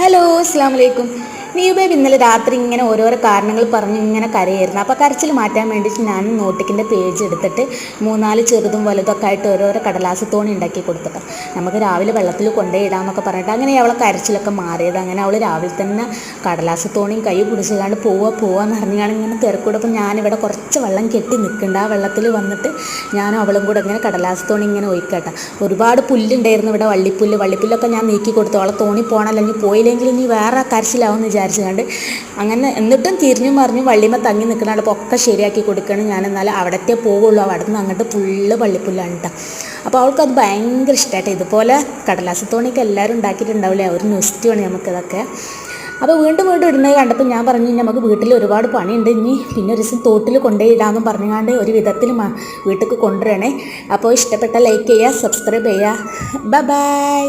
Hello, അസ്സാം വലൈക്കും. നീ ബേബി ഇന്നലെ രാത്രി ഇങ്ങനെ ഓരോരോ കാരണങ്ങൾ പറഞ്ഞ് ഇങ്ങനെ കരയായിരുന്നു. അപ്പോൾ കരച്ചിൽ മാറ്റാൻ വേണ്ടിയിട്ട് ഞാൻ നോട്ടിക്കിൻ്റെ പേജ് എടുത്തിട്ട് 3-4 ചെറുതും വലുതൊക്കെ ആയിട്ട് ഓരോരോ കടലാസ് തോണി ഉണ്ടാക്കി കൊടുത്തിട്ട് നമുക്ക് രാവിലെ വെള്ളത്തിൽ കൊണ്ടുപോയി ഇടാമെന്നൊക്കെ പറഞ്ഞിട്ട് അങ്ങനെ അവളെ കരച്ചിലൊക്കെ മാറിയത്. അങ്ങനെ അവൾ രാവിലെ തന്നെ കടലാസ് തോണിയും കൈ പിടിച്ചുകൊണ്ട് പോവാന്ന് പറഞ്ഞാണ് ഇങ്ങനെ തിരക്കൂടപ്പോൾ ഞാനിവിടെ കുറച്ച് വെള്ളം കെട്ടി നിൽക്കുന്നുണ്ട്. ആ വെള്ളത്തിൽ വന്നിട്ട് ഞാനും അവളും കൂടെ ഇങ്ങനെ കടലാസ് തോണി ഇങ്ങനെ ഒഴിക്കട്ടെ. ഒരുപാട് പുല്ലുണ്ടായിരുന്നു ഇവിടെ, വള്ളിപ്പുല്ലൊക്കെ ഞാൻ നീക്കി കൊടുത്തു. അവളെ തോണി പോകണമല്ലോ, ഇനി പോയില്ലെങ്കിൽ ഇനി വേറെ കരച്ചിലാവും വിചാരിച്ചുകൊണ്ട് അങ്ങനെ. എന്നിട്ടും തിരിഞ്ഞും മറിഞ്ഞും വള്ളിമ തങ്ങി നിൽക്കണ അപ്പോൾ ഒക്കെ ശരിയാക്കി കൊടുക്കണം ഞാൻ. എന്നാലും അവിടത്തെ പോവുള്ളൂ, അവിടെ നിന്ന് അങ്ങോട്ട് ഫുള്ള് വള്ളിപ്പുല്ലാണ് കേട്ടോ. അപ്പോൾ അവൾക്കത് ഭയങ്കര ഇഷ്ടമായിട്ട്. ഇതുപോലെ കടലാസ് തോണിയൊക്കെ എല്ലാവരും ഉണ്ടാക്കിയിട്ടുണ്ടാവില്ലേ, ഒരു നൊസ്റ്റിയാണ് നമുക്കിതൊക്കെ. അപ്പോൾ വീണ്ടും ഇടുന്നത് കണ്ടപ്പോൾ ഞാൻ പറഞ്ഞു നമുക്ക് വീട്ടിൽ ഒരുപാട് പണിയുണ്ട്, ഇനി പിന്നെ ഒരു ദിവസം തോട്ടിൽ കൊണ്ടുപോയി ഇടാമെന്നും പറഞ്ഞുകൊണ്ട് ഒരു വിധത്തിൽ വീട്ടിൽ കൊണ്ടുവരണേ. അപ്പോൾ ഇഷ്ടപ്പെട്ട ലൈക്ക് ചെയ്യുക, സബ്സ്ക്രൈബ് ചെയ്യുക. ബൈ.